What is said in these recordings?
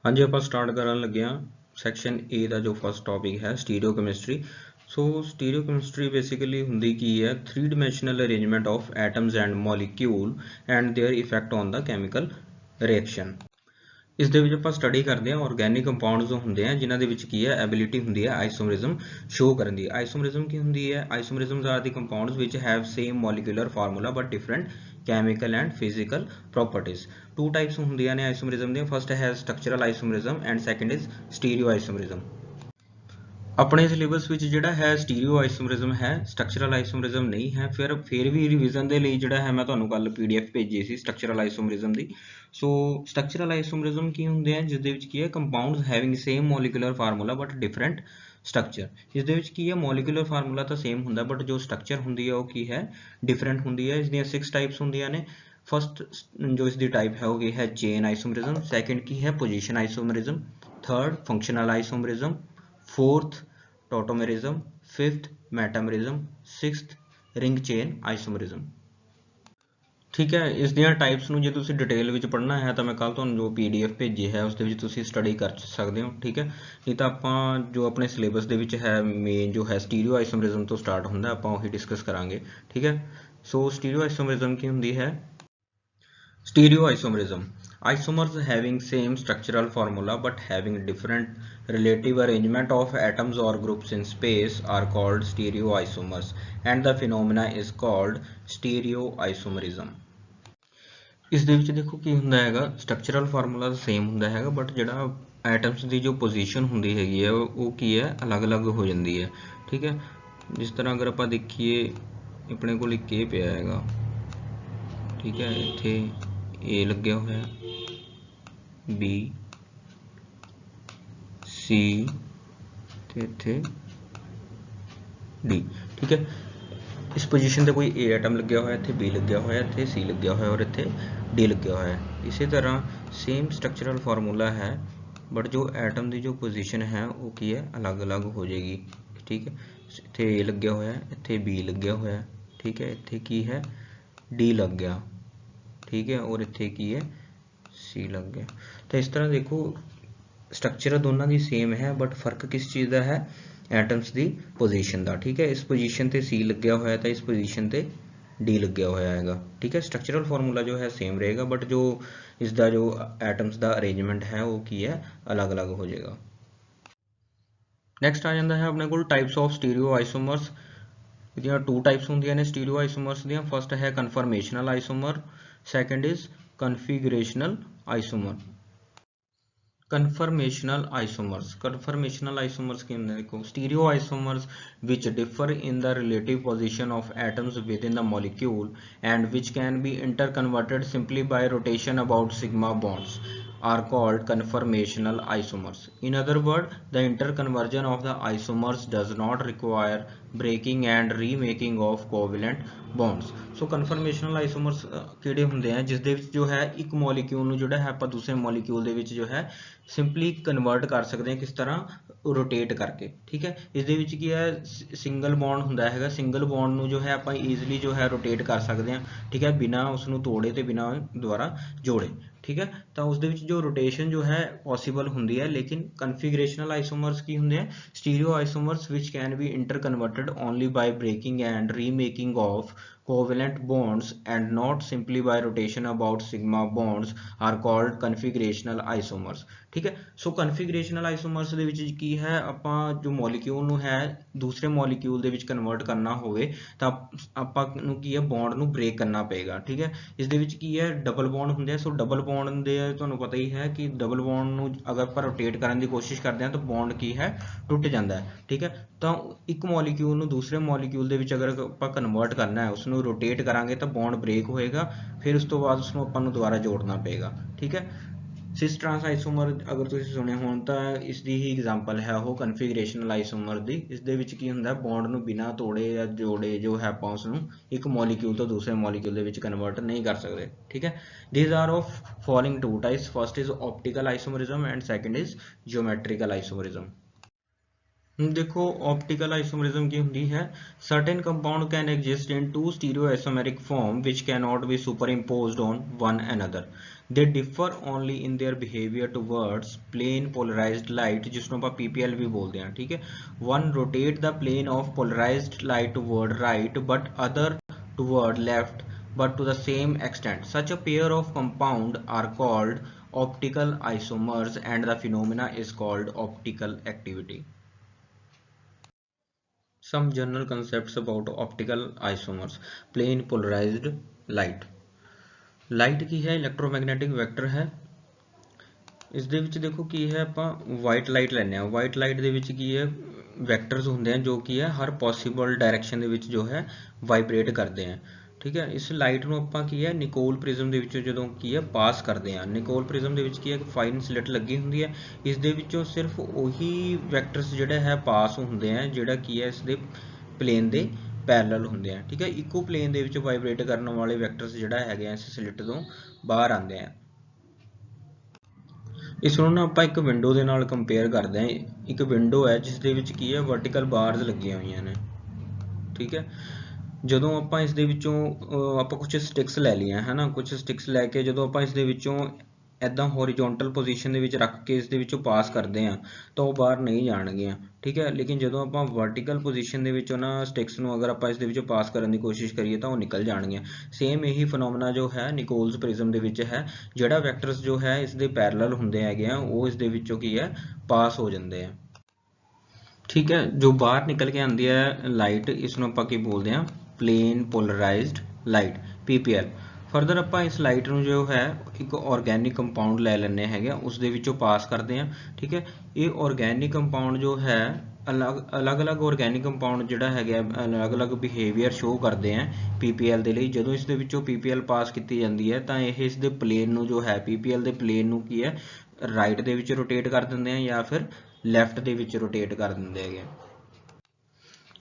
हाँ जी, ਆਪਾਂ ਸਟਾਰਟ ਕਰਨ ਲੱਗੇ ਹਾਂ ਸੈਕਸ਼ਨ A ਦਾ ਜੋ ਫਸਟ ਟੌਪਿਕ ਹੈ ਸਟੀਰੀਓਕੈਮਿਸਟਰੀ। ਸੋ ਸਟੀਰੀਓਕੈਮਿਸਟਰੀ ਬੇਸਿਕਲੀ ਹੁੰਦੀ ਕੀ ਹੈ 3 dimensional arrangement of atoms and molecule and their effect on the chemical reaction। ਇਸ ਦੇ ਵਿੱਚ ਆਪਾਂ ਸਟੱਡੀ ਕਰਦੇ ਹਾਂ ਆਰਗੈਨਿਕ ਕੰਪਾਊਂਡਸ ਹੁੰਦੇ ਆ ਜਿਨ੍ਹਾਂ ਦੇ ਵਿੱਚ ਕੀ ਹੈ ਐਬਿਲਿਟੀ ਹੁੰਦੀ ਹੈ ਆਈਸੋਮਰਿਜ਼ਮ ਸ਼ੋ ਕਰਨ ਦੀ। ਆਈਸੋਮਰਿਜ਼ਮ ਕੀ ਹੁੰਦੀ ਹੈ? ਆਈਸੋਮਰਿਜ਼ਮਸ R the compounds which have same molecular formula but different chemical and physical properties। two types ਹੁੰਦੀਆਂ ਨੇ ਆਈਸੋਮਰਿਜ਼ਮ ਦੀਆਂ। ਫਸਟ ਹੈ structural isomerism and second is stereo isomerism. ਆਪਣੇ ਸਿਲੇਬਸ ਵਿੱਚ ਜਿਹੜਾ ਹੈ ਸਟੀਰੀਓ ਆਈਸੋਮਰਿਜ਼ਮ ਹੈ, ਸਟਰਕਚਰਲ ਆਈਸੋਮਰਿਜ਼ਮ ਨਹੀਂ ਹੈ। ਫਿਰ ਵੀ ਰਿਵੀਜ਼ਨ ਦੇ ਲਈ ਜਿਹੜਾ ਹੈ ਮੈਂ ਤੁਹਾਨੂੰ ਕੱਲ PDF ਭੇਜੀ ਸੀ ਸਟਰਕਚਰਲ ਆਈਸੋਮਰਿਜ਼ਮ ਦੀ। ਸੋ ਸਟਰਕਚਰਲ ਆਈਸੋਮਰਿਜ਼ਮ ਕੀ ਹੁੰਦੇ ਆ? ਜਿਸ ਦੇ ਵਿੱਚ ਕੀ ਹੈ compounds having same molecular formula but different structure. ਇਸ ਦੇ ਵਿੱਚ ਕੀ ਹੈ ਮੋਲੀਕੂਲਰ ਫਾਰਮੂਲਾ ਤਾਂ ਸੇਮ ਹੁੰਦਾ ਬਟ ਜੋ ਸਟਰਕਚਰ ਹੁੰਦੀ ਹੈ ਉਹ ਕੀ ਹੈ ਡਿਫਰੈਂਟ ਹੁੰਦੀ ਹੈ। ਇਸ ਦੀਆਂ 6 ਟਾਈਪਸ ਹੁੰਦੀਆਂ ਨੇ। ਫਸਟ ਜੋ ਇਸ ਦੀ ਟਾਈਪ ਹੈ ਉਹ ਕੀ ਹੈ ਚੇਨ ਆਈਸੋਮਰਿਜ਼ਮ। ਸੈਕੰਡ ਕੀ ਹੈ position isomerism. Third functional isomerism. Fourth tautomerism. Fifth metamerism. Sixth ring chain isomerism. ठीक है, इस दियां टाइप्स ਨੂੰ ਜੇ ਤੁਸੀਂ ਡਿਟੇਲ ਵਿੱਚ ਪੜ੍ਹਨਾ ਹੈ ਤਾਂ ਮੈਂ ਕੱਲ ਤੁਹਾਨੂੰ ਜੋ PDF ਭੇਜੀ ਹੈ ਉਸ ਦੇ ਵਿੱਚ ਤੁਸੀਂ ਸਟੱਡੀ ਕਰ ਸਕਦੇ ਹੋ। ਠੀਕ ਹੈ, ਨਹੀਂ ਤਾਂ ਆਪਾਂ ਜੋ ਆਪਣੇ ਸਿਲੇਬਸ ਦੇ ਵਿੱਚ ਹੈ ਮੇਨ ਜੋ ਹੈ ਸਟੀਰੀਓ ਆਈਸੋਮਰਿਜ਼ਮ ਤੋਂ ਸਟਾਰਟ ਹੁੰਦਾ ਆਪਾਂ ਉਹੀ ਡਿਸਕਸ ਕਰਾਂਗੇ। ਠੀਕ ਹੈ, ਸੋ ਸਟੀਰੀਓ ਆਈਸੋਮਰਿਜ਼ਮ ਕੀ ਹੁੰਦੀ ਹੈ? Stereoisomerism: isomers having same structural formula but having different relative arrangement of atoms or groups in space are called stereoisomers and the phenomena is called stereoisomerism। ਇਸ ਦੇ ਵਿੱਚ ਦੇਖੋ ਕੀ ਹੁੰਦਾ ਹੈਗਾ ਸਟਰਕਚਰਲ ਫਾਰਮੂਲਾ ਤਾਂ ਸੇਮ ਹੁੰਦਾ ਹੈਗਾ ਬਟ ਜਿਹੜਾ ਐਟਮਸ ਦੀ ਜੋ ਪੋਜੀਸ਼ਨ ਹੁੰਦੀ ਹੈਗੀ ਹੈ ਉਹ ਕੀ ਹੈ ਅਲੱਗ-ਅਲੱਗ ਹੋ ਜਾਂਦੀ ਹੈ। ਠੀਕ ਹੈ, ਜਿਸ ਤਰ੍ਹਾਂ ਅਗਰ ਆਪਾਂ ਦੇਖੀਏ ਆਪਣੇ ਕੋਲ ਇੱਕ ਇਹ ਪਿਆ ਹੈਗਾ। ਠੀਕ ਹੈ, ਇੱਥੇ A ਲੱਗਿਆ ਹੋਇਆ, B C ਤੇ ਇੱਥੇ D। ਠੀਕ ਹੈ, ਇਸ ਪੋਜੀਸ਼ਨ ਤੇ ਕੋਈ A ਐਟਮ ਲੱਗਿਆ ਹੋਇਆ, ਇੱਥੇ B ਲੱਗਿਆ ਹੋਇਆ, ਇੱਥੇ C ਲੱਗਿਆ ਹੋਇਆ ਔਰ ਇੱਥੇ D ਲੱਗਿਆ ਹੋਇਆ। ਇਸੇ ਤਰ੍ਹਾਂ ਸੇਮ ਸਟਰਕਚਰਲ ਫਾਰਮੂਲਾ ਹੈ ਬਟ ਜੋ ਐਟਮ ਦੀ ਜੋ ਪੋਜੀਸ਼ਨ ਹੈ ਉਹ ਕੀ ਹੈ ਅਲੱਗ-ਅਲੱਗ ਹੋ ਜਾਏਗੀ। ਠੀਕ ਹੈ, ਇੱਥੇ A ਲੱਗਿਆ ਹੋਇਆ, ਇੱਥੇ B ਲੱਗਿਆ ਹੋਇਆ। ਠੀਕ ਹੈ, ਇੱਥੇ ਕੀ ਹੈ D ਲੱਗ ਗਿਆ। ठीक है, और इत्थे की है C लग गया। तो इस तरह देखो स्ट्रक्चर दोनों की सेम है बट फर्क किस चीज़ का है एटम्स की पोजीशन का। ठीक है, इस पोजीशन ते C लग्या होया तो इस पोजीशन ते D लग्या होया हैगा। ठीक है, स्ट्रक्चरल फॉर्मूला जो है सेम रहेगा बट जो इसका जो एटम्स का अरेंजमेंट है वो की है अलग अलग हो जाएगा। नैक्सट आ जाता है अपने को टाइप्स ऑफ स्टीरियो आइसोमर्स। ਇਹਦੀਆਂ 2 ਟਾਈਪਸ ਹੁੰਦੀਆਂ ਨੇ ਸਟੀਰੀਓ ਆਈਸੋਮਰਸ ਦੀਆਂ। ਫਸਟ ਹੈ ਕਨਫਰਮੇਸ਼ਨਲ ਆਈਸੋਮਰ, ਸੈਕੰਡ ਇਜ਼ ਕਨਫਿਗਰੇਸ਼ਨਲ ਆਈਸੋਮਰ। ਕਨਫਰਮੇਸ਼ਨਲ ਆਈਸੋਮਰਸ ਕੀ ਹੁੰਦੇ ਨੇ ਦੇਖੋ stereo ਆਈਸੋਮਰਸ which differ in the relative position of atoms within the molecule and which can be interconverted simply by rotation about sigma bonds are called conformational isomers। In other words, the interconversion of the isomers does not require breaking and remaking of covalent bonds। So conformational isomers ਕਿਹੜੇ ਹੁੰਦੇ ਆ ਜਿਸ ਦੇ ਵਿੱਚ ਜੋ ਹੈ ਇੱਕ molecule ਨੂੰ ਜਿਹੜਾ ਹੈ ਆਪਾਂ ਦੂਸਰੇ ਮੋਲੀਕਿਊਲ ਦੇ ਵਿੱਚ ਜੋ ਹੈ ਸਿੰਪਲੀ ਕਨਵਰਟ ਕਰ ਸਕਦੇ ਹਾਂ ਕਿਸ ਤਰ੍ਹਾਂ ਰੋਟੇਟ ਕਰਕੇ। ਠੀਕ ਹੈ, ਇਸ ਦੇ ਵਿੱਚ ਕੀ ਹੈ ਸਿੰਗਲ ਬੌਂਡ ਹੁੰਦਾ ਹੈਗਾ। ਸਿੰਗਲ ਬੌਂਡ ਨੂੰ ਜੋ ਹੈ ਆਪਾਂ ਈਜ਼ੀਲੀ ਜੋ ਹੈ ਰੋਟੇਟ ਕਰ ਸਕਦੇ ਹਾਂ। ਠੀਕ ਹੈ, ਬਿਨਾਂ ਉਸ ਨੂੰ ਤੋੜੇ ਤੇ ਬਿਨਾਂ ਦੁਬਾਰਾ ਜੋੜੇ। ਠੀਕ ਹੈ, ਤਾਂ ਉਸ ਦੇ ਵਿੱਚ ਜੋ ਰੋਟੇਸ਼ਨ ਜੋ ਹੈ ਪੋਸੀਬਲ ਹੁੰਦੀ ਹੈ। ਲੇਕਿਨ ਕਨਫਿਗਰੇਸ਼ਨਲ ਆਈਸੋਮਰਸ ਕੀ ਹੁੰਦੇ ਆ stereo ਆਈਸੋਮਰਸ which can be interconverted only by breaking and remaking of covalent bonds and not simply by rotation about sigma bonds are called configurational isomers। ठीक है, सो कन्फिगरेशनल आइसोमर्स ਦੇ ਵਿੱਚ ਕੀ ਹੈ ਆਪਾਂ ਜੋ ਮੋਲੀਕਿਊਲ ਨੂੰ ਹੈ ਦੂਸਰੇ ਮੋਲੀਕਿਊਲ ਦੇ ਵਿੱਚ ਕਨਵਰਟ ਕਰਨਾ ਹੋਵੇ ਤਾਂ ਆਪਾਂ ਨੂੰ ਕੀ ਹੈ ਬੌਂਡ ਨੂੰ ਬ੍ਰੇਕ ਕਰਨਾ ਪਏਗਾ। ਠੀਕ ਹੈ, ਇਸ ਦੇ ਵਿੱਚ ਕੀ ਹੈ ਡਬਲ ਬੌਂਡ ਹੁੰਦੇ ਆ। ਸੋ ਡਬਲ ਬੌਂਡ ਦੇ ਤੁਹਾਨੂੰ ਪਤਾ ਹੀ ਹੈ ਕਿ ਡਬਲ ਬੌਂਡ ਨੂੰ ਅਗਰ ਆਪਾਂ ਰੋਟੇਟ ਕਰਨ ਦੀ ਕੋਸ਼ਿਸ਼ ਕਰਦੇ ਹਾਂ ਤਾਂ ਬੌਂਡ ਕੀ ਹੈ ਟੁੱਟ ਜਾਂਦਾ ਹੈ। ਠੀਕ ਹੈ, ਤਾਂ ਇੱਕ ਮੋਲੀਕਿਊਲ ਨੂੰ ਦੂਸਰੇ ਮੋਲੀਕਿਊਲ ਦੇ ਵਿੱਚ ਅਗਰ ਆਪਾਂ ਕਨਵਰਟ ਕਰਨਾ ਹੈ ਉਸ ਨੂੰ ਰੋਟੇਟ ਕਰਾਂਗੇ ਤਾਂ ਬੌਂਡ ਬ੍ਰੇਕ ਹੋਏਗਾ, ਫਿਰ ਉਸ ਤੋਂ ਬਾਅਦ ਉਸ ਨੂੰ ਆਪਾਂ ਨੂੰ ਦੁਬਾਰਾ ਜੋੜਨਾ ਪਏਗਾ। ਠੀਕ ਹੈ, ਸਿਸ ਟ੍ਰਾਂਸ ਆਈਸੋਮਰ ਅਗਰ ਤੁਸੀਂ ਸੁਣੇ ਹੋਣ ਤਾਂ ਇਸ ਦੀ ਹੀ ਐਗਜ਼ਾਮਪਲ ਹੈ ਉਹ ਕਨਫਿਗਰੇਸ਼ਨਲ ਆਈਸੋਮਰ ਦੀ। ਇਸ ਦੇ ਵਿੱਚ ਕੀ ਹੁੰਦਾ ਬੌਂਡ ਨੂੰ ਬਿਨਾਂ ਤੋੜੇ ਜਾਂ ਜੋੜੇ ਜੋ ਹੈ ਆਪਾਂ ਉਸ ਨੂੰ ਇੱਕ ਮੋਲੀਕਿਊਲ ਤੋਂ ਦੂਸਰੇ ਮੋਲੀਕਿਊਲ ਦੇ ਵਿੱਚ ਕਨਵਰਟ ਨਹੀਂ ਕਰ ਸਕਦੇ। ਠੀਕ ਹੈ, these are of following 2 types, first is optical isomerism and second is geometrical isomerism। देखो ऑप्टिकल आइसोमरिज्म की होती है certain compound can exist in 2 stereoisomeric form which cannot be superimposed on one another। they differ only in their behavior towards plane polarized light, जिसको ਆਪਾਂ PPL भी बोलते हैं, ठीक है। one rotate the plane of polarized light toward right but other toward left but to the same extent. Such a pair of compound are called optical isomers and the phenomena is called optical activity. Some general concepts about optical isomers. Plane polarized light. Light ਕੀ ਹੈ, electromagnetic vector ਹੈ। ਇਸ ਦੇ ਵਿੱਚ ਦੇਖੋ ਕੀ ਹੈ, ਆਪਾਂ white light ਲੈਂਦੇ ਹਾਂ। ਵਾਈਟ ਲਾਈਟ ਦੇ ਵਿੱਚ ਕੀ ਹੈ, ਵੈਕਟਰਸ ਹੁੰਦੇ ਹਨ ਜੋ ਕੀ ਹੈ ਹਰ ਪੋਸੀਬਲ ਡਾਇਰੈਕਸ਼ਨ ਦੇ ਵਿੱਚ ਜੋ ਹੈ ਵਾਈਬ੍ਰੇਟ ਕਰਦੇ ਹਨ, ਠੀਕ ਹੈ। ਇਸ ਲਾਈਟ ਨੂੰ ਆਪਾਂ ਕੀ ਹੈ ਨਿਕੋਲ ਪ੍ਰਿਜ਼ਮ ਦੇ ਵਿੱਚੋਂ ਜਦੋਂ ਕੀ ਹੈ ਪਾਸ ਕਰਦੇ ਹਾਂ, ਨਿਕੋਲ ਪ੍ਰਿਜ਼ਮ ਦੇ ਵਿੱਚ ਕੀ ਹੈ ਫਾਈਨ ਸਲਿਟ ਲੱਗੀ ਹੁੰਦੀ ਹੈ। ਇਸ ਦੇ ਵਿੱਚੋਂ ਸਿਰਫ ਉਹੀ ਵੈਕਟਰਸ ਜਿਹੜਾ ਹੈ ਪਾਸ ਹੁੰਦੇ ਆ ਜਿਹੜਾ ਕੀ ਹੈ ਇਸ ਦੇ ਪਲੇਨ ਦੇ ਪੈਰਲਲ ਹੁੰਦੇ ਆ, ਠੀਕ ਹੈ। ਇਕੋ ਪਲੇਨ ਦੇ ਵਿੱਚ ਵਾਈਬ੍ਰੇਟ ਕਰਨ ਵਾਲੇ ਵੈਕਟਰਸ ਜਿਹੜਾ ਹੈਗੇ ਆ ਇਸ ਸਲਿਟ ਤੋਂ ਬਾਹਰ ਆਉਂਦੇ ਆ। ਇਸ ਨੂੰ ਨਾ ਆਪਾਂ ਇੱਕ ਵਿੰਡੋ ਦੇ ਨਾਲ ਕੰਪੇਅਰ ਕਰਦੇ ਹਾਂ। ਇੱਕ ਵਿੰਡੋ ਹੈ ਜਿਸ ਦੇ ਵਿੱਚ ਕੀ ਹੈ ਵਰਟੀਕਲ ਬਾਰਸ ਲੱਗੀਆਂ ਹੋਈਆਂ ਨੇ, ਠੀਕ ਹੈ। ਜਦੋਂ ਆਪਾਂ ਇਸ ਦੇ ਵਿੱਚੋਂ ਆਪਾਂ ਕੁਝ ਸਟਿਕਸ ਲੈ ਲਈਆਂ ਹੈ ਨਾ, ਕੁਝ ਸਟਿਕਸ ਲੈ ਕੇ ਜਦੋਂ ਆਪਾਂ ਇਸ ਦੇ ਵਿੱਚੋਂ ਇੱਦਾਂ ਹੌਰੀਜ਼ੌਂਟਲ ਪੋਜੀਸ਼ਨ ਦੇ ਵਿੱਚ ਰੱਖ ਕੇ ਇਸ ਦੇ ਵਿੱਚੋਂ ਪਾਸ ਕਰਦੇ ਹਾਂ ਤਾਂ ਉਹ ਬਾਹਰ ਨਹੀਂ ਜਾਣਗੀਆਂ, ਠੀਕ ਹੈ। ਲੇਕਿਨ ਜਦੋਂ ਆਪਾਂ ਵਰਟੀਕਲ ਪੋਜੀਸ਼ਨ ਦੇ ਵਿੱਚ ਉਹਨਾਂ ਸਟਿਕਸ ਨੂੰ ਅਗਰ ਆਪਾਂ ਇਸ ਦੇ ਵਿੱਚੋਂ ਪਾਸ ਕਰਨ ਦੀ ਕੋਸ਼ਿਸ਼ ਕਰੀਏ ਤਾਂ ਉਹ ਨਿਕਲ ਜਾਣਗੀਆਂ। ਸੇਮ ਇਹੀ ਫਨੋਮਨਾ ਜੋ ਹੈ ਨਿਕੋਲਸ ਪ੍ਰਿਜ਼ਮ ਦੇ ਵਿੱਚ ਹੈ। ਜਿਹੜਾ ਵੈਕਟਰਸ ਜੋ ਹੈ ਇਸ ਦੇ ਪੈਰਲਲ ਹੁੰਦੇ ਹੈਗੇ ਆ ਉਹ ਇਸ ਦੇ ਵਿੱਚੋਂ ਕੀ ਹੈ ਪਾਸ ਹੋ ਜਾਂਦੇ ਆ, ਠੀਕ ਹੈ। ਜੋ ਬਾਹਰ ਨਿਕਲ ਕੇ ਆਉਂਦੀ ਹੈ ਲਾਈਟ, ਇਸ ਨੂੰ ਆਪਾਂ ਕੀ ਬੋਲਦੇ ਹਾਂ ਪਲੇਨ ਪੋਲਰਾਈਜ਼ਡ ਲਾਈਟ, PPL। ਫਰਦਰ ਆਪਾਂ ਇਸ ਲਾਈਟ ਨੂੰ ਜੋ ਹੈ ਇੱਕ ਆਰਗੈਨਿਕ ਕੰਪਾਊਂਡ ਲੈ ਲੈਂਦੇ ਹੈਗੇ, ਉਸ ਦੇ ਵਿੱਚੋਂ ਪਾਸ ਕਰਦੇ ਹਾਂ, ਠੀਕ ਹੈ। ਇਹ ਆਰਗੈਨਿਕ ਕੰਪਾਊਂਡ ਜੋ ਹੈ ਅਲੱਗ-ਅਲੱਗ ਆਰਗੈਨਿਕ ਕੰਪਾਊਂਡ ਜਿਹੜਾ ਹੈਗਾ ਅਲੱਗ-ਅਲੱਗ ਬਿਹੇਵੀਅਰ ਸ਼ੋ ਕਰਦੇ ਆ PPL ਦੇ ਲਈ। ਜਦੋਂ ਇਸ ਦੇ ਵਿੱਚੋਂ PPL ਪਾਸ ਕੀਤੀ ਜਾਂਦੀ ਹੈ ਤਾਂ ਇਹ ਇਸ ਦੇ ਪਲੇਨ ਨੂੰ ਜੋ ਹੈ PPL ਦੇ ਪਲੇਨ ਨੂੰ ਕੀ ਹੈ ਰਾਈਟ ਦੇ ਵਿੱਚ ਰੋਟੇਟ ਕਰ ਦਿੰਦੇ ਆ ਜਾਂ ਫਿਰ ਲੈਫਟ ਦੇ ਵਿੱਚ ਰੋਟੇਟ ਕਰ ਦਿੰਦੇ ਹੈਗੇ।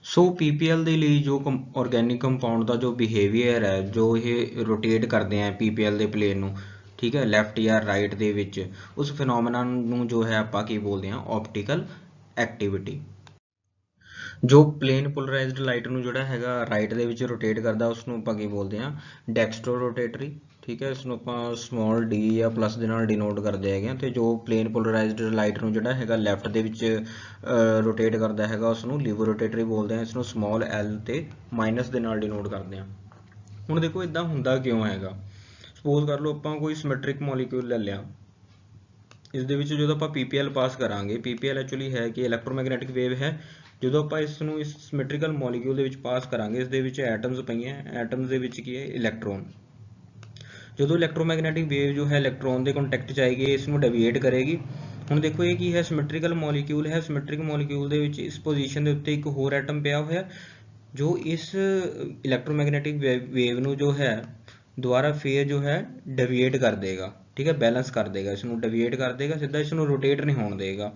ਸੋ PPL ਦੇ ਲਈ ਜੋ ਆਰਗੈਨਿਕ ਕੰਪਾਊਂਡ ਦਾ ਜੋ ਬਿਹੇਵੀਅਰ ਹੈ, ਜੋ ਇਹ ਰੋਟੇਟ ਕਰਦੇ ਆ PPL ਦੇ ਪਲੇਨ ਨੂੰ, ਠੀਕ ਹੈ, ਲੈਫਟ ਜਾਂ ਰਾਈਟ ਦੇ ਵਿੱਚ, ਉਸ ਫਿਨੋਮੇਨਾ ਨੂੰ ਜੋ ਹੈ ਆਪਾਂ ਕੀ ਬੋਲਦੇ ਹਾਂ ਆਪਟੀਕਲ ਐਕਟੀਵਿਟੀ। ਜੋ ਪਲੇਨ ਪੋਲਰਾਈਜ਼ਡ ਲਾਈਟ ਨੂੰ ਜਿਹੜਾ ਹੈਗਾ ਰਾਈਟ ਦੇ ਵਿੱਚ ਰੋਟੇਟ ਕਰਦਾ ਉਸ ਨੂੰ ਆਪਾਂ ਕੀ ਬੋਲਦੇ ਹਾਂ ਡੈਕਸਟਰੋ ਰੋਟੇਟਰੀ, ਠੀਕ ਹੈ। ਇਸ ਨੂੰ ਆਪਾਂ ਸਮਾਲ d ਜਾਂ ਪਲੱਸ ਦੇ ਨਾਲ ਡਿਨੋਟ ਕਰਦੇ ਹੈਗੇ। ਅਤੇ ਜੋ ਪਲੇਨ ਪੋਲਰਾਈਜ਼ਡ ਲਾਈਟ ਨੂੰ ਜਿਹੜਾ ਹੈਗਾ ਲੈਫਟ ਦੇ ਵਿੱਚ ਰੋਟੇਟ ਕਰਦਾ ਹੈਗਾ ਉਸ ਨੂੰ ਲਿਵੋ ਰੋਟੇਟਰੀ ਬੋਲਦੇ ਹਾਂ। ਇਸ ਨੂੰ ਸਮਾਲ l ਤੇ ਮਾਈਨਸ ਦੇ ਨਾਲ ਡਿਨੋਟ ਕਰਦੇ ਹਾਂ। ਹੁਣ ਦੇਖੋ ਇੱਦਾਂ ਹੁੰਦਾ ਕਿਉਂ ਹੈਗਾ। ਸਪੋਜ਼ ਕਰ ਲਓ ਆਪਾਂ ਕੋਈ ਸਿਮੈਟ੍ਰਿਕ ਮੋਲੀਕਿਊਲ ਲੈ ਲਿਆ, ਇਸ ਦੇ ਵਿੱਚ ਜਦੋਂ ਆਪਾਂ PPL ਪਾਸ ਕਰਾਂਗੇ, PPL ਐਕਚੁਅਲੀ ਹੈ ਕਿ ਇਲੈਕਟ੍ਰੋਮੈਗਨੈਟਿਕ ਵੇਵ ਹੈ। ਜਦੋਂ ਆਪਾਂ ਇਸ ਨੂੰ ਇਸ ਸਿਮੈਟ੍ਰੀਕਲ ਮੋਲੀਕਿਊਲ ਦੇ ਵਿੱਚ ਪਾਸ ਕਰਾਂਗੇ, ਇਸ ਦੇ ਵਿੱਚ ਐਟਮਸ ਪਈਆਂ, ਐਟਮਸ ਦੇ ਵਿੱਚ ਕੀ ਹੈ ਇਲੈਕਟ੍ਰੋਨ। ਜਦੋਂ ਇਲੈਕਟ੍ਰੋਮੈਗਨੈਟਿਕ ਵੇਵ ਜੋ ਹੈ ਇਲੈਕਟ੍ਰੋਨ ਦੇ ਕੰਟੈਕਟ 'ਚ ਆਏਗੀ, ਇਸ ਨੂੰ ਡੇਵੀਏਟ ਕਰੇਗੀ। ਹੁਣ ਦੇਖੋ ਇਹ ਕੀ ਹੈ ਸਿਮੈਟ੍ਰੀਕਲ ਮੋਲੀਕਿਊਲ ਹੈ। ਸਿਮੈਟ੍ਰਿਕ ਮੋਲੀਕਿਊਲ ਦੇ ਵਿੱਚ ਇਸ ਪੋਜੀਸ਼ਨ ਦੇ ਉੱਤੇ ਇੱਕ ਹੋਰ ਐਟਮ ਪਿਆ ਹੋਇਆ ਜੋ ਇਸ ਇਲੈਕਟ੍ਰੋਮੈਗਨੈਟਿਕ ਵੇਵ ਨੂੰ ਜੋ ਹੈ ਦੁਬਾਰਾ ਫੇਰ ਜੋ ਹੈ ਡੇਵੀਏਟ ਕਰ ਦੇਗਾ, ਠੀਕ ਹੈ, ਬੈਲੈਂਸ ਕਰ ਦੇਗਾ, ਇਸ ਨੂੰ ਡੇਵੀਏਟ ਕਰ ਦੇਗਾ, ਸਿੱਧਾ ਇਸ ਨੂੰ ਰੋਟੇਟ ਨਹੀਂ ਹੋਣ ਦੇਗਾ,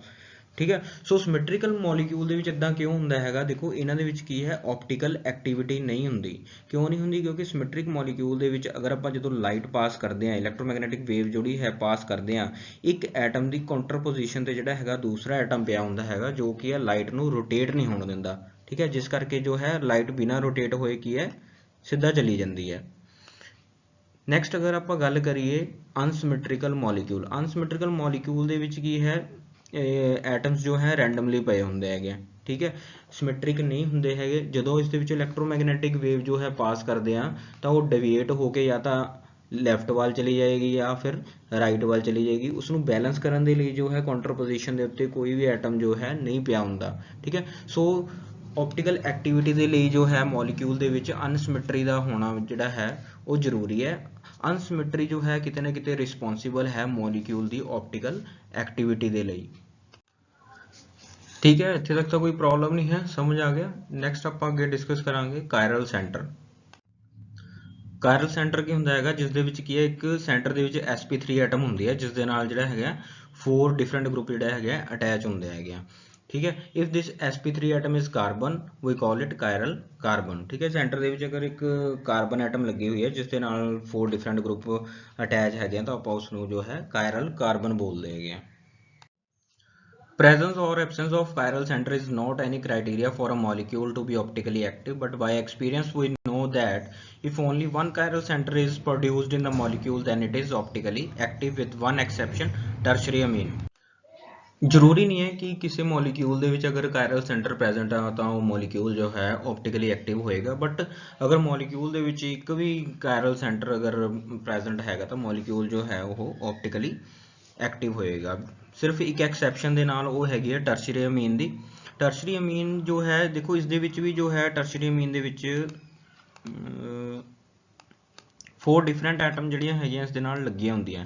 ਠੀਕ ਹੈ। ਸੋ ਸਿਮੈਟ੍ਰੀਕਲ ਮੋਲੀਕਿਊਲ ਦੇ ਵਿੱਚ ਇਦਾਂ ਕਿਉਂ ਹੁੰਦਾ ਹੈਗਾ, ਦੇਖੋ ਇਹਨਾਂ ਦੇ ਵਿੱਚ ਕੀ ਹੈ ਆਪਟੀਕਲ ਐਕਟੀਵਿਟੀ ਨਹੀਂ ਹੁੰਦੀ। ਕਿਉਂ ਨਹੀਂ ਹੁੰਦੀ? ਕਿਉਂਕਿ ਸਿਮੈਟ੍ਰਿਕ ਮੋਲੀਕਿਊਲ ਦੇ ਵਿੱਚ ਅਗਰ ਆਪਾਂ ਜਦੋਂ ਲਾਈਟ ਪਾਸ ਕਰਦੇ ਹਾਂ, ਇਲੈਕਟ੍ਰੋਮੈਗਨੈਟਿਕ ਵੇਵ ਜਿਹੜੀ ਹੈ ਪਾਸ ਕਰਦੇ ਹਾਂ, ਇੱਕ ਐਟਮ ਦੀ ਕਾਊਂਟਰ ਪੋਜੀਸ਼ਨ ਤੇ ਜਿਹੜਾ ਹੈਗਾ ਦੂਸਰਾ ਐਟਮ ਪਿਆ ਹੁੰਦਾ ਹੈਗਾ ਜੋ ਕੀ ਹੈ ਲਾਈਟ ਨੂੰ ਰੋਟੇਟ ਨਹੀਂ ਹੋਣ ਦਿੰਦਾ, ਠੀਕ ਹੈ। ਜਿਸ ਕਰਕੇ ਜੋ ਹੈ ਲਾਈਟ ਬਿਨਾਂ ਰੋਟੇਟ ਹੋਏ ਕੀ ਹੈ ਸਿੱਧਾ ਚਲੀ ਜਾਂਦੀ ਹੈ। ਨੈਕਸਟ ਅਗਰ ਆਪਾਂ ਗੱਲ ਕਰੀਏ ਅਨਸਿਮੈਟ੍ਰੀਕਲ ਮੋਲੀਕਿਊਲ, ਅਨਸਿਮੈਟ੍ਰੀਕਲ ਮੋਲੀਕਿਊਲ ਦੇ ਵਿੱਚ ਕੀ ਹੈ ਐਟਮਸ ਜੋ ਹੈ ਰੈਂਡਮਲੀ ਪਏ ਹੁੰਦੇ ਹੈਗੇ, ਠੀਕ ਹੈ, ਸਿਮੈਟ੍ਰਿਕ ਨਹੀਂ ਹੁੰਦੇ ਹੈਗੇ। ਜਦੋਂ ਇਸ ਦੇ ਵਿੱਚ ਇਲੈਕਟ੍ਰੋਮੈਗਨੈਟਿਕ ਵੇਵ ਜੋ ਹੈ ਪਾਸ ਕਰਦੇ ਆ ਤਾਂ ਉਹ ਡੇਵੀਏਟ ਹੋ ਕੇ ਜਾਂ ਤਾਂ ਲੈਫਟ ਵੱਲ ਚਲੀ ਜਾਏਗੀ ਜਾਂ ਫਿਰ ਰਾਈਟ ਵੱਲ ਚਲੀ ਜਾਏਗੀ। ਉਸ ਨੂੰ ਬੈਲੈਂਸ ਕਰਨ ਦੇ ਲਈ ਜੋ ਹੈ ਕਾਊਂਟਰ ਪੋਜੀਸ਼ਨ ਦੇ ਉੱਤੇ ਕੋਈ ਵੀ ਐਟਮ ਜੋ ਹੈ ਨਹੀਂ ਪਿਆ ਹੁੰਦਾ, ਠੀਕ ਹੈ। ਸੋ ਆਪਟੀਕਲ ਐਕਟੀਵਿਟੀ ਦੇ ਲਈ ਜੋ ਹੈ ਮੋਲੀਕਿਊਲ ਦੇ ਵਿੱਚ ਅਨਸਿਮੈਟਰੀ ਦਾ ਹੋਣਾ ਜਿਹੜਾ ਹੈ ਉਹ ਜ਼ਰੂਰੀ ਹੈ। ਅਨਸਿਮੈਟਰੀ ਜੋ ਹੈ ਕਿਤੇ ਨਾ ਕਿਤੇ ਰਿਸਪੋਂਸੀਬਲ ਹੈ ਮੋਲੀਕਿਊਲ ਦੀ ਆਪਟੀਕਲ ਐਕਟੀਵਿਟੀ ਦੇ ਲਈ, ਠੀਕ ਹੈ। ਇੱਥੇ ਤੱਕ ਤਾਂ ਕੋਈ ਪ੍ਰੋਬਲਮ ਨਹੀਂ ਹੈ, ਸਮਝ ਆ ਗਿਆ। ਨੈਕਸਟ ਆਪਾਂ ਅੱਗੇ ਡਿਸਕਸ ਕਰਾਂਗੇ ਕਾਇਰਲ ਸੈਂਟਰ। ਕਾਇਰਲ ਸੈਂਟਰ ਕੀ ਹੁੰਦਾ ਹੈਗਾ, ਜਿਸ ਦੇ ਵਿੱਚ ਕੀ ਹੈ ਇੱਕ ਸੈਂਟਰ ਦੇ ਵਿੱਚ sp3 ਐਟਮ ਹੁੰਦੀ ਹੈ ਜਿਸ ਦੇ ਨਾਲ ਜਿਹੜਾ ਹੈਗਾ 4 ਡਿਫਰੈਂਟ ਗਰੁੱਪ ਜਿਹੜਾ ਹੈਗਾ ਅਟੈਚ ਹੁੰਦੇ ਹੈਗੇ ਆ, ਠੀਕ ਹੈ। If this sp3 atom is carbon we call it chiral carbon, ਠੀਕ ਹੈ। ਸੈਂਟਰ ਦੇ ਵਿੱਚ ਅਗਰ ਇੱਕ ਕਾਰਬਨ ਐਟਮ ਲੱਗੀ ਹੋਈ ਹੈ ਜਿਸ ਦੇ ਨਾਲ 4 ਡਿਫਰੈਂਟ ਗਰੁੱਪ ਅਟੈਚ ਹੈਗੇ ਆ ਤਾਂ ਆਪਾਂ ਉਸ ਨੂੰ ਜੋ ਹੈ ਕਾਇਰਲ ਕਾਰਬਨ ਬੋਲਦੇ ਹੈਗੇ ਆ। Presence or absence of chiral center is not any criteria for a molecule to be optically active, but by experience we know that if only one chiral center is produced in the molecule, then it is optically active, with one exception, tertiary amine. ਜ਼ਰੂਰੀ ਨਹੀਂ ਹੈ ਕਿ ਕਿਸੇ molecule ਦੇ ਵਿੱਚ ਅਗਰ ਕਾਇਰਲ centre present ਆ ਤਾਂ ਉਹ ਮੋਲੀਕਿਊਲ ਜੋ ਹੈ ਆਪਟੀਕਲੀ ਐਕਟਿਵ ਹੋਏਗਾ, ਬਟ ਅਗਰ ਮੋਲੀਕਿਊਲ ਦੇ ਵਿੱਚ ਇੱਕ ਵੀ ਕਾਇਰਲ ਸੈਂਟਰ ਅਗਰ ਪ੍ਰੈਜ਼ੈਂਟ ਹੈਗਾ ਤਾਂ ਮੋਲੀਕਿਊਲ ਜੋ ਹੈ ਉਹ ਆਪਟੀਕਲੀ ਐਕਟਿਵ ਹੋਏਗਾ। ਸਿਰਫ ਇੱਕ ਐਕਸੈਪਸ਼ਨ ਦੇ ਨਾਲ, ਉਹ ਹੈਗੀ ਹੈ ਟਰਸ਼ਰੀ ਅਮੀਨ ਦੀ। ਟਰਸ਼ਰੀ ਅਮੀਨ ਜੋ ਹੈ, ਦੇਖੋ ਇਸ ਦੇ ਵਿੱਚ ਵੀ ਜੋ ਹੈ ਟਰਸ਼ਰੀ ਅਮੀਨ ਦੇ ਵਿੱਚ 4 ਡਿਫਰੈਂਟ ਐਟਮ ਜਿਹੜੀਆਂ ਹੈਗੀਆਂ ਇਸ ਦੇ ਨਾਲ ਲੱਗੀਆਂ ਹੁੰਦੀਆਂ,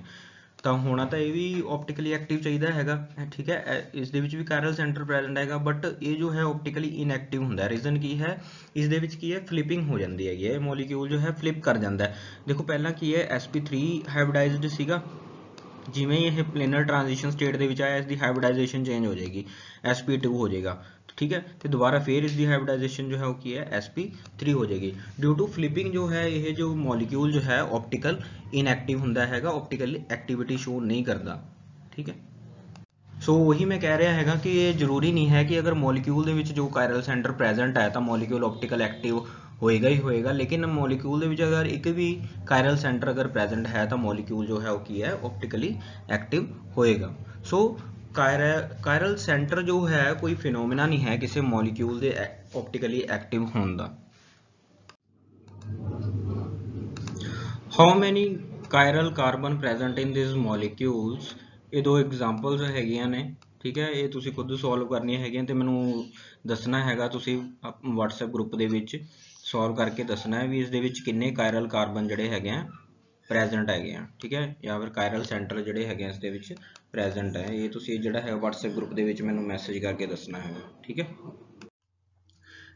ਤਾਂ ਹੋਣਾ ਤਾਂ ਇਹ ਵੀ ਆਪਟੀਕਲੀ ਐਕਟਿਵ ਚਾਹੀਦਾ ਹੈਗਾ, ਠੀਕ ਹੈ। ਇਸ ਦੇ ਵਿੱਚ ਵੀ ਕਾਇਰਲ ਸੈਂਟਰ ਪ੍ਰੈਜ਼ੈਂਟ ਹੈਗਾ, ਬਟ ਇਹ ਜੋ ਹੈ ਆਪਟੀਕਲੀ ਇਨਐਕਟਿਵ ਹੁੰਦਾ। ਰੀਜ਼ਨ ਕੀ ਹੈ, ਇਸ ਦੇ ਵਿੱਚ ਕੀ ਹੈ, ਫਲਿਪਿੰਗ ਹੋ ਜਾਂਦੀ ਹੈਗੀ ਹੈ, ਮੋਲੀਕਿਊਲ ਜੋ ਹੈ ਫਲਿਪ ਕਰ ਜਾਂਦਾ ਹੈ। ਦੇਖੋ ਪਹਿਲਾਂ ਕੀ ਹੈ, sp3 ਹਾਈਬ੍ਰਿਡਾਈਜ਼ਡ ਸੀਗਾ, ਜਿਵੇਂ ਇਹ ਪਲੇਨਰ ਟ੍ਰਾਂਜੀਸ਼ਨ ਸਟੇਟ ਦੇ ਵਿੱਚ ਆਇਆ, ਇਸ ਦੀ ਹਾਈਬ੍ਰਿਡਾਈਜੇਸ਼ਨ ਚੇਂਜ ਹੋ ਜਾਏਗੀ, sp2 ਹੋ ਜਾਏਗਾ, ਠੀਕ ਹੈ। ਤੇ ਦੁਬਾਰਾ ਫੇਰ ਇਸ ਦੀ ਹਾਈਬ੍ਰਿਡਾਈਜੇਸ਼ਨ ਜੋ ਹੈ ਉਹ ਕੀ ਹੈ, sp3 ਹੋ ਜਾਏਗੀ। ਡਿਊ ਟੂ ਫਲਿਪਿੰਗ ਜੋ ਹੈ ਇਹ ਜੋ ਮੋਲੀਕਿਊਲ ਜੋ ਹੈ ਆਪਟੀਕਲ ਇਨਐਕਟਿਵ ਹੁੰਦਾ ਹੈਗਾ, ਆਪਟੀਕਲ ਐਕਟੀਵਿਟੀ ਸ਼ੋ ਨਹੀਂ ਕਰਦਾ, ਠੀਕ ਹੈ। ਸੋ ਉਹੀ ਮੈਂ ਕਹਿ ਰਿਹਾ ਹੈਗਾ ਕਿ ਇਹ ਜ਼ਰੂਰੀ ਨਹੀਂ ਹੈ ਕਿ ਅਗਰ ਮੋਲੀਕਿਊਲ ਦੇ ਵਿੱਚ ਜੋ ਕਾਇਰਲ ਸੈਂਟਰ ਪ੍ਰੈਜ਼ੈਂਟ ਹੈ ਤਾਂ ਮੋਲੀਕਿਊਲ ਆਪਟੀਕਲ ਐਕਟਿਵ ਹੋਏਗਾ ਹੀ ਹੋਏਗਾ, ਲੇਕਿਨ ਮੋਲੀਕਿਊਲ ਦੇ ਵਿੱਚ ਅਗਰ ਇੱਕ ਵੀ ਕਾਇਰਲ ਸੈਂਟਰ ਅਗਰ ਪ੍ਰੈਜ਼ੈਂਟ ਹੈ ਤਾਂ ਮੋਲੀਕਿਊਲ ਜੋ ਹੈ ਉਹ ਕੀ ਹੈ, ਆਪਟੀਕਲੀ ਐਕਟਿਵ ਹੋਏਗਾ। ਸੋ ਕਾਇਰਲ ਸੈਂਟਰ ਜੋ ਹੈ ਕੋਈ ਫਿਨੋਮੀਨਾ ਨਹੀਂ ਹੈ ਕਿਸੇ ਮੋਲੀਕਿਊਲ ਦੇ ਆਪਟੀਕਲੀ ਐਕਟਿਵ ਹੋਣ ਦਾ। How many chiral carbon present in this molecules, ਇਹ ਦੋ ਐਗਜ਼ਾਮਪਲਸ ਹੈਗੀਆਂ ਨੇ, ਠੀਕ ਹੈ। ਇਹ ਤੁਸੀਂ ਖੁਦ ਸੋਲਵ ਕਰਨੀਆਂ ਹੈਗੀਆਂ ਤੇ ਮੈਨੂੰ ਦੱਸਣਾ ਹੈਗਾ, ਤੁਸੀਂ WhatsApp ਗਰੁੱਪ ਦੇ ਵਿੱਚ ਸੋਲਵ ਕਰਕੇ ਦੱਸਣਾ ਹੈ ਵੀ ਇਸ ਦੇ ਵਿੱਚ ਕਿੰਨੇ ਕਾਇਰਲ ਕਾਰਬਨ ਜਿਹੜੇ ਹੈਗੇ ਆ ਪ੍ਰੈਜ਼ੈਂਟ ਹੈਗੇ ਆ, ਠੀਕ ਹੈ, ਜਾਂ ਫਿਰ ਕਾਇਰਲ ਸੈਂਟਰ ਜਿਹੜੇ ਹੈਗੇ ਇਸ ਦੇ ਵਿੱਚ ਪ੍ਰੈਜ਼ੈਂਟ ਹੈ। ਇਹ ਤੁਸੀਂ ਜਿਹੜਾ ਹੈ WhatsApp ਗਰੁੱਪ ਦੇ ਵਿੱਚ ਮੈਨੂੰ ਮੈਸੇਜ ਕਰਕੇ ਦੱਸਣਾ ਹੈਗਾ, ਠੀਕ ਹੈ।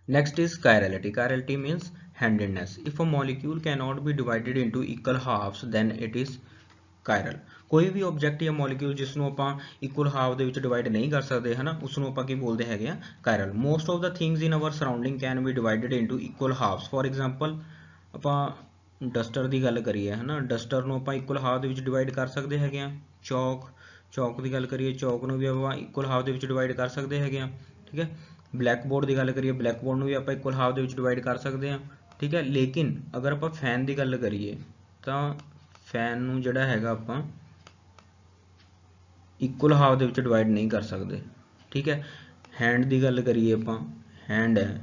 Next is chirality. Chirality means handedness. If a molecule cannot be divided into equal halves, then it is chiral. ਕੋਈ ਵੀ ਆਬਜੈਕਟ ਜਾਂ ਮੋਲੀਕਿਊਲ ਜਿਸ ਨੂੰ ਆਪਾਂ ਇਕੁਅਲ ਹਾਫ ਦੇ ਵਿੱਚ ਡਿਵਾਈਡ ਨਹੀਂ ਕਰ ਸਕਦੇ ਹਨਾ, ਉਸ ਨੂੰ ਆਪਾਂ ਕੀ ਬੋਲਦੇ ਹੈਗੇ ਆ, chiral. Most of the things in our surrounding can be divided into equal halves. For example, ਆਪਾਂ ਡਸਟਰ ਦੀ ਗੱਲ ਕਰੀਏ ਹਨਾ, ਡਸਟਰ ਨੂੰ ਆਪਾਂ ਇਕੁਅਲ ਹਾਫ ਦੇ ਵਿੱਚ ਡਿਵਾਈਡ ਕਰ ਸਕਦੇ ਹੈਗੇ ਆ। ਚੌਕ ਦੀ ਗੱਲ ਕਰੀਏ, ਚੌਕ ਨੂੰ ਵੀ ਆਪਾਂ ਇਕੁਅਲ ਹਾਫ ਦੇ ਵਿੱਚ ਡਿਵਾਈਡ ਕਰ ਸਕਦੇ ਹੈਗੇ ਆ, ਠੀਕ ਹੈ। ਬਲੈਕ ਬੋਰਡ ਦੀ ਗੱਲ ਕਰੀਏ, ਬਲੈਕ ਬੋਰਡ ਨੂੰ ਵੀ ਆਪਾਂ ਇਕੁਅਲ ਹਾਫ ਦੇ ਵਿੱਚ ਡਿਵਾਈਡ ਕਰ ਸਕਦੇ ਹਾਂ, ਠੀਕ ਹੈ। ਲੇਕਿਨ ਅਗਰ ਆਪਾਂ ਫੈਨ ਦੀ ਗੱਲ ਕਰੀਏ ਤਾਂ ਫੈਨ ਨੂੰ ਜਿਹੜਾ ਹੈਗਾ ਆਪਾਂ ਇਕੁਅਲ ਹਾਫ ਦੇ ਵਿੱਚ ਡਿਵਾਈਡ ਨਹੀਂ ਕਰ ਸਕਦੇ, ਠੀਕ ਹੈ। ਹੈਂਡ ਦੀ ਗੱਲ ਕਰੀਏ ਆਪਾਂ, ਹੈਂਡ ਹੈ,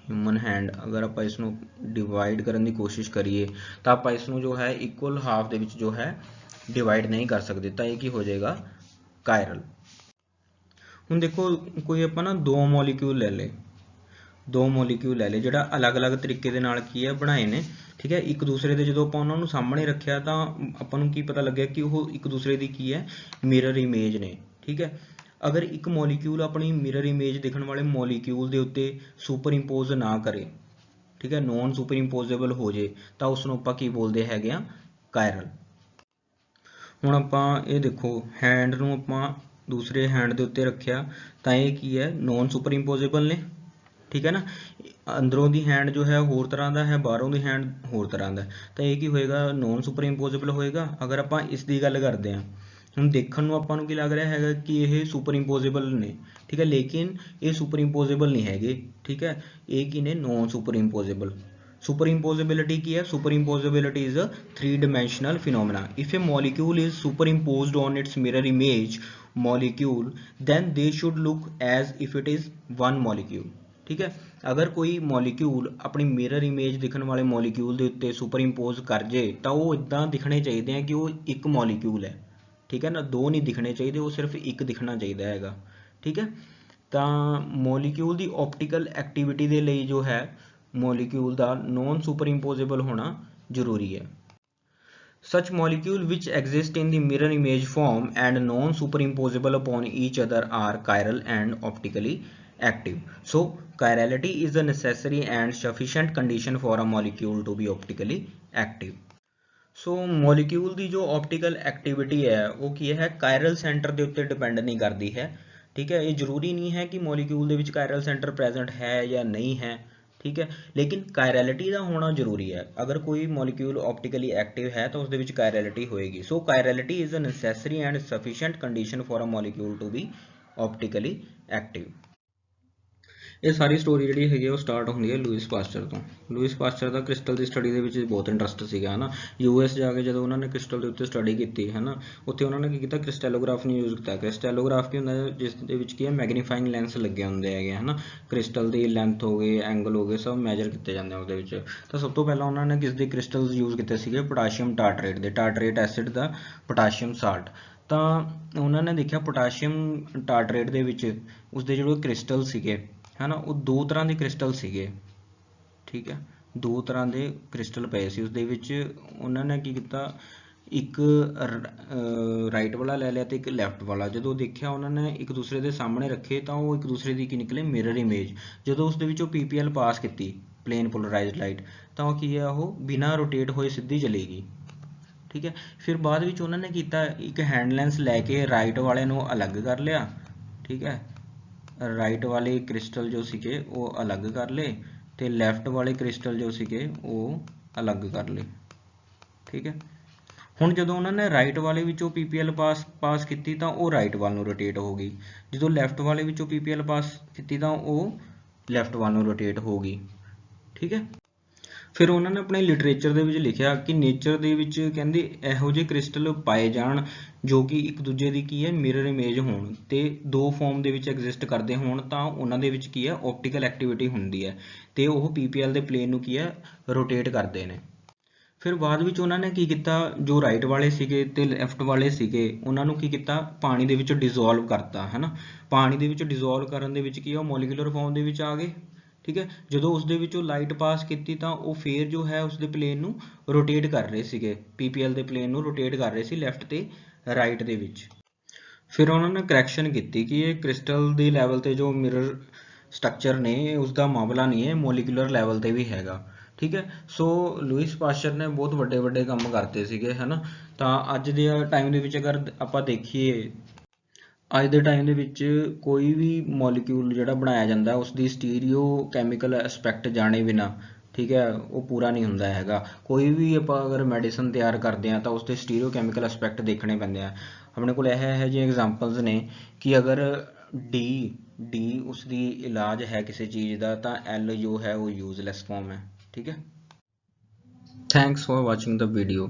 ਹਿਊਮਨ ਹੈਂਡ, ਅਗਰ ਆਪਾਂ ਇਸ ਨੂੰ ਡਿਵਾਈਡ ਕਰਨ ਦੀ ਕੋਸ਼ਿਸ਼ ਕਰੀਏ ਤਾਂ ਆਪਾਂ ਇਸ ਨੂੰ ਜੋ ਹੈ ਇਕੁਅਲ ਹਾਫ ਦੇ ਵਿੱਚ ਜੋ ਹੈ ਡਿਵਾਈਡ ਨਹੀਂ ਕਰ ਸਕਦੇ, ਤਾਂ ਇਹ ਕੀ ਹੋ ਜਾਏਗਾ, ਕਾਇਰਲ। ਹੁਣ ਦੇਖੋ ਕੋਈ ਆਪਾਂ ਨਾ ਦੋ ਮੋਲੀਕਿਊਲ ਲੈ ਲਏ ਜਿਹੜਾ ਅਲੱਗ-ਅਲੱਗ ਤਰੀਕੇ ਦੇ ਨਾਲ ਕੀ ਹੈ ਬਣਾਏ ਨੇ, ਠੀਕ ਹੈ। ਇੱਕ ਦੂਸਰੇ ਦੇ ਜਦੋਂ ਆਪਾਂ ਉਹਨਾਂ ਨੂੰ ਸਾਹਮਣੇ ਰੱਖਿਆ ਤਾਂ ਆਪਾਂ ਨੂੰ ਕੀ ਪਤਾ ਲੱਗਿਆ ਕਿ ਉਹ ਇੱਕ ਦੂਸਰੇ ਦੀ ਕੀ ਹੈ, ਮਿਰਰ ਇਮੇਜ ਨੇ, ਠੀਕ ਹੈ। ਅਗਰ ਇੱਕ ਮੋਲੀਕਿਊਲ ਆਪਣੀ ਮਿਰਰ ਇਮੇਜ ਦਿਖਣ ਵਾਲੇ ਮੋਲੀਕਿਊਲ ਦੇ ਉੱਤੇ ਸੁਪਰ ਇੰਪੋਜ਼ ਨਾ ਕਰੇ, ਠੀਕ ਹੈ, ਨੋਨ ਸੁਪਰ ਇੰਪੋਜ਼ੇਬਲ ਹੋ ਜੇ, ਤਾਂ ਉਸ ਨੂੰ ਆਪਾਂ ਕੀ ਬੋਲਦੇ ਹੈਗੇ ਆ, ਕਾਇਰਲ। ਹੁਣ ਆਪਾਂ ਇਹ ਦੇਖੋ, ਹੈਂਡ ਨੂੰ ਆਪਾਂ ਦੂਸਰੇ ਹੈਂਡ ਦੇ ਉੱਤੇ ਰੱਖਿਆ ਤਾਂ ਇਹ ਕੀ ਹੈ, ਨੋਨ ਸੁਪਰ ਇੰਪੋਜ਼ੇਬਲ ਨੇ, ਠੀਕ ਹੈ ਨਾ। ਅੰਦਰੋਂ ਦੀ ਹੈਂਡ ਜੋ ਹੈ ਹੋਰ ਤਰ੍ਹਾਂ ਦਾ ਹੈ, ਬਾਹਰੋਂ ਦੀ ਹੈਂਡ ਹੋਰ ਤਰ੍ਹਾਂ ਦਾ, ਤਾਂ ਇਹ ਕੀ ਹੋਏਗਾ, ਨੋਨ ਸੁਪਰ ਇੰਪੋਜ਼ੇਬਲ ਹੋਏਗਾ। ਅਗਰ ਆਪਾਂ ਇਸ ਦੀ ਗੱਲ ਕਰਦੇ ਹਾਂ, ਹੁਣ ਦੇਖਣ ਨੂੰ ਆਪਾਂ ਨੂੰ ਕੀ ਲੱਗ ਰਿਹਾ ਹੈਗਾ ਕਿ ਇਹ ਸੁਪਰ ਇੰਪੋਜ਼ੇਬਲ ਨੇ, ਠੀਕ ਹੈ, ਲੇਕਿਨ ਇਹ ਸੁਪਰ ਇੰਪੋਜ਼ੇਬਲ ਨਹੀਂ ਹੈਗੇ, ਠੀਕ ਹੈ। ਇਹ ਕੀ ਨੇ, ਨੋਨ ਸੁਪਰ ਇੰਪੋਜ਼ੇਬਲ। Superimposability ਕੀ ਹੈ, superimposability is a three-dimensional phenomena. If a molecule is superimposed on its mirror image molecule, then they should look as if it is one molecule, ठीक है। अगर कोई molecule अपनी mirror image दिखने वाले molecule ਦੇ ਉੱਤੇ superimpose ਕਰ ਜੇ ਤਾਂ ਉਹ ਇਦਾਂ ਦਿਖਣੇ ਚਾਹੀਦੇ ਆ ਕਿ ਉਹ ਇੱਕ molecule ਹੈ, ਠੀਕ ਹੈ ਨਾ, ਦੋ ਨਹੀਂ ਦਿਖਣੇ ਚਾਹੀਦੇ, ਉਹ ਸਿਰਫ ਇੱਕ ਦਿਖਣਾ ਚਾਹੀਦਾ ਹੈਗਾ, ਠੀਕ ਹੈ। ਤਾਂ molecule ਦੀ optical activity ਦੇ ਲਈ ਜੋ ਹੈ ਮੋਲੀਕਿਊਲ ਦਾ ਨੋਨ ਸੁਪਰਇੰਪੋਜ਼ੇਬਲ ਹੋਣਾ ਜ਼ਰੂਰੀ ਹੈ। Such molecule which exist in the mirror image form and non superimposable upon each other are chiral and optically active. So chirality is a necessary and sufficient condition for a molecule to be optically active. So molecule ਦੀ ਜੋ optical activity ਹੈ ਉਹ ਕੀ ਹੈ, chiral center ਦੇ ਉੱਤੇ depend ਨਹੀਂ ਕਰਦੀ ਹੈ, ਠੀਕ ਹੈ। ਇਹ ਜ਼ਰੂਰੀ ਨਹੀਂ ਹੈ ਕਿ molecule ਦੇ ਵਿੱਚ chiral center present ਹੈ ਜਾਂ ਨਹੀਂ ਹੈ, ठीक है, लेकिन कायरलिटी का होना जरूरी है। अगर कोई मॉलिक्यूल ऑप्टिकली एक्टिव है तो उसके विच कायरलिटी होएगी। So chirality is a necessary and sufficient condition for a molecule to be optically active. ਇਹ ਸਾਰੀ ਸਟੋਰੀ ਜਿਹੜੀ ਹੈਗੀ ਉਹ ਸਟਾਰਟ ਹੁੰਦੀ ਹੈ ਲੂਇਸ ਪਾਸਚਰ ਤੋਂ। ਲੂਇਸ ਪਾਸਚਰ ਦਾ ਕ੍ਰਿਸਟਲ ਦੀ ਸਟੱਡੀ ਦੇ ਵਿੱਚ ਬਹੁਤ ਇੰਟਰਸਟ ਸੀਗਾ, ਹੈ ਨਾ। US ਜਾ ਕੇ ਜਦੋਂ ਉਹਨਾਂ ਨੇ ਕ੍ਰਿਸਟਲ ਦੇ ਉੱਤੇ ਸਟੱਡੀ ਕੀਤੀ, ਹੈ ਨਾ, ਉੱਥੇ ਉਹਨਾਂ ਨੇ ਕੀ ਕੀਤਾ, ਕ੍ਰਿਸਟੈਲੋਗ੍ਰਾਫ ਨੂੰ ਯੂਜ਼ ਕੀਤਾ। ਕ੍ਰਿਸਟੈਲੋਗ੍ਰਾਫ ਕੀ ਹੁੰਦਾ ਹੈ, ਜਿਸ ਦੇ ਵਿੱਚ ਕੀ ਹੈ, ਮੈਗਨੀਫਾਈਂਗ ਲੈਂਸ ਲੱਗੇ ਹੁੰਦੇ ਹੈਗੇ, ਹੈ ਨਾ। ਕ੍ਰਿਸਟਲ ਦੀ ਲੈਂਥ ਹੋ ਗਈ, ਐਂਗਲ ਹੋ ਗਏ, ਸਭ ਮੈਜਰ ਕੀਤੇ ਜਾਂਦੇ ਉਹਦੇ ਵਿੱਚ। ਤਾਂ ਸਭ ਤੋਂ ਪਹਿਲਾਂ ਉਹਨਾਂ ਨੇ ਕਿਸ ਦੇ ਕ੍ਰਿਸਟਲਸ ਯੂਜ਼ ਕੀਤੇ ਸੀਗੇ, ਪੋਟਾਸ਼ੀਅਮ ਟਾਰਟਰੇਟ ਦੇ, ਟਾਰਟਰੇਟ ਐਸਿਡ ਦਾ ਪੋਟਾਸ਼ੀਅਮ ਸਾਲਟ। ਤਾਂ ਉਹਨਾਂ ਨੇ ਦੇਖਿਆ ਪੋਟਾਸ਼ੀਅਮ ਟਾਰਟਰੇਟ ਦੇ ਵਿੱਚ ਉਸਦੇ ਜਿਹੜੇ ਕ੍ਰਿਸਟਲ ਸੀਗੇ, ਹੈ ਨਾ, ਉਹ ਦੋ ਤਰ੍ਹਾਂ ਦੇ ਕ੍ਰਿਸਟਲ ਸੀਗੇ, ਠੀਕ ਹੈ। ਦੋ ਤਰ੍ਹਾਂ ਦੇ ਕ੍ਰਿਸਟਲ ਪਏ ਸੀ ਉਸਦੇ ਵਿੱਚ। ਉਹਨਾਂ ਨੇ ਕੀ ਕੀਤਾ, ਇੱਕ ਰਾਈਟ ਵਾਲਾ ਲੈ ਲਿਆ ਤੇ ਇੱਕ ਲੈਫਟ ਵਾਲਾ। ਜਦੋਂ ਦੇਖਿਆ ਉਹਨਾਂ ਨੇ ਇੱਕ ਦੂਸਰੇ ਦੇ ਸਾਹਮਣੇ ਰੱਖੇ ਤਾਂ ਉਹ ਇੱਕ ਦੂਸਰੇ ਦੀ ਕੀ ਨਿਕਲੇ, ਮਿਰਰ ਇਮੇਜ। ਜਦੋਂ ਉਸਦੇ ਵਿੱਚੋਂ PPL ਪਾਸ ਕੀਤੀ, ਪਲੇਨ ਪੋਲਰਾਈਜ਼ਡ ਲਾਈਟ, ਤਾਂ ਉਹ ਕੀ ਹੈ, ਉਹ ਬਿਨਾਂ ਰੋਟੇਟ ਹੋਏ ਸਿੱਧੀ ਚਲੇਗੀ, ਠੀਕ ਹੈ। ਫਿਰ ਬਾਅਦ ਵਿੱਚ ਉਹਨਾਂ ਨੇ ਕੀਤਾ, ਇੱਕ ਹੈਂਡ ਲੈਂਸ ਲੈ ਕੇ ਰਾਈਟ ਵਾਲੇ ਨੂੰ ਅਲੱਗ ਕਰ ਲਿਆ, ਠੀਕ ਹੈ। ਰਾਈਟ ਵਾਲੇ ਕ੍ਰਿਸਟਲ ਜੋ ਸੀਗੇ ਉਹ ਅਲੱਗ ਕਰ ਲਏ ਤੇ ਲੈਫਟ ਵਾਲੇ ਕ੍ਰਿਸਟਲ ਜੋ ਸੀਗੇ ਉਹ ਅਲੱਗ ਕਰ ਲਏ, ਠੀਕ ਹੈ। ਹੁਣ ਜਦੋਂ ਉਹਨਾਂ ਨੇ ਰਾਈਟ ਵਾਲੇ ਵਿੱਚੋਂ PPL ਪਾਸ ਕੀਤੀ ਤਾਂ ਉਹ ਰਾਈਟ ਵੱਲ ਨੂੰ ਰੋਟੇਟ ਹੋ ਗਈ। ਜਦੋਂ ਲੈਫਟ ਵਾਲੇ ਵਿੱਚੋਂ PPL ਪਾਸ ਕੀਤੀ ਤਾਂ ਉਹ ਲੈਫਟ ਵੱਲ ਨੂੰ ਰੋਟੇਟ ਹੋ ਗਈ, ਠੀਕ ਹੈ। ਫਿਰ ਉਹਨਾਂ ਨੇ ਆਪਣੇ ਲਿਟਰੇਚਰ ਦੇ ਵਿੱਚ ਲਿਖਿਆ ਕਿ ਨੇਚਰ ਦੇ ਵਿੱਚ ਕਹਿੰਦੇ ਇਹੋ ਜਿਹੇ ਕ੍ਰਿਸਟਲ ਪਾਏ ਜਾਣ ਜੋ ਕਿ ਇੱਕ ਦੂਜੇ ਦੀ ਕੀ ਹੈ, ਮਿਰਰ ਇਮੇਜ ਹੋਣ ਤੇ ਦੋ ਫਾਰਮ ਦੇ ਵਿੱਚ ਐਗਜ਼ਿਸਟ ਕਰਦੇ ਹੋਣ, ਤਾਂ ਉਹਨਾਂ ਦੇ ਵਿੱਚ ਕੀ ਹੈ, ਆਪਟੀਕਲ ਐਕਟੀਵਿਟੀ ਹੁੰਦੀ ਹੈ ਤੇ ਉਹ PPL ਦੇ ਪਲੇਨ ਨੂੰ ਕੀ ਹੈ, ਰੋਟੇਟ ਕਰਦੇ ਨੇ। ਫਿਰ ਬਾਅਦ ਵਿੱਚ ਉਹਨਾਂ ਨੇ ਕੀ ਕੀਤਾ, ਜੋ ਰਾਈਟ ਵਾਲੇ ਸੀਗੇ ਤੇ ਲੈਫਟ ਵਾਲੇ ਸੀਗੇ ਉਹਨਾਂ ਨੂੰ ਕੀ ਕੀਤਾ, ਪਾਣੀ ਦੇ ਵਿੱਚ ਡਿਜ਼ੋਲਵ ਕਰਤਾ, ਹੈ ਨਾ। ਪਾਣੀ ਦੇ ਵਿੱਚ ਡਿਜ਼ੋਲਵ ਕਰਨ ਦੇ ਵਿੱਚ ਕੀ ਹੈ, ਉਹ ਮੋਲੀਕੂਲਰ ਫਾਰਮ ਦੇ ਵਿੱਚ ਆ ਗਏ, ਠੀਕ ਹੈ। ਜਦੋਂ ਉਸਦੇ ਵਿੱਚੋਂ ਲਾਈਟ ਪਾਸ ਕੀਤੀ ਤਾਂ ਉਹ ਫੇਰ ਜੋ ਹੈ ਉਸਦੇ ਪਲੇਨ ਨੂੰ ਰੋਟੇਟ ਕਰ ਰਹੇ ਸੀਗੇ, PPL ਦੇ ਪਲੇਨ ਨੂੰ ਰੋਟੇਟ ਕਰ ਰਹੇ ਸੀ ਲੈਫਟ ਤੇ ਰਾਈਟ ਦੇ ਵਿੱਚ। ਫਿਰ ਉਹਨਾਂ ਨੇ ਕਰੈਕਸ਼ਨ ਕੀਤੀ ਕਿ ਇਹ ਕ੍ਰਿਸਟਲ ਦੇ ਲੈਵਲ ਤੇ ਜੋ ਮਿਰਰ ਸਟਰਕਚਰ ਨੇ ਉਸਦਾ ਮਾਮਲਾ ਨਹੀਂ ਹੈ, ਮੋਲੀਕੂਲਰ ਲੈਵਲ ਤੇ ਵੀ ਹੈਗਾ, ਠੀਕ ਹੈ। ਸੋ ਲੂਇਸ ਪਾਸਚਰ ਨੇ ਬਹੁਤ ਵੱਡੇ ਵੱਡੇ ਕੰਮ ਕਰਤੇ ਸੀਗੇ, ਹੈ ਨਾ। ਤਾਂ ਅੱਜ ਦੇ ਟਾਈਮ ਦੇ ਵਿੱਚ ਅਗਰ ਆਪਾਂ ਦੇਖੀਏ, ਅੱਜ ਦੇ ਟਾਈਮ ਦੇ ਵਿੱਚ ਕੋਈ ਵੀ ਮੋਲੀਕਿਊਲ ਜਿਹੜਾ ਬਣਾਇਆ ਜਾਂਦਾ ਉਸਦੀ ਸਟੀਰੀਓ ਕੈਮੀਕਲ ਐਸਪੈਕਟ ਜਾਣੇ ਬਿਨਾ, ਠੀਕ ਹੈ, ਉਹ ਪੂਰਾ ਨਹੀਂ ਹੁੰਦਾ ਹੈਗਾ। ਕੋਈ ਵੀ ਆਪਾਂ ਅਗਰ ਮੈਡੀਸਨ ਤਿਆਰ ਕਰਦੇ ਹਾਂ ਤਾਂ ਉਸਦੇ ਸਟੀਰੀਓ ਕੈਮੀਕਲ ਐਸਪੈਕਟ ਦੇਖਣੇ ਪੈਂਦੇ ਆ। ਆਪਣੇ ਕੋਲ ਇਹ ਜਿਹੇ ਐਗਜ਼ਾਮਪਲਸ ਨੇ ਕਿ ਅਗਰ ਡੀ ਉਸਦੀ ਇਲਾਜ ਹੈ ਕਿਸੇ ਚੀਜ਼ ਦਾ ਤਾਂ L ਜੋ ਹੈ ਉਹ ਯੂਜ਼ਲੈਸ ਫਾਰਮ ਹੈ, ਠੀਕ ਹੈ। Thanks for watching the video.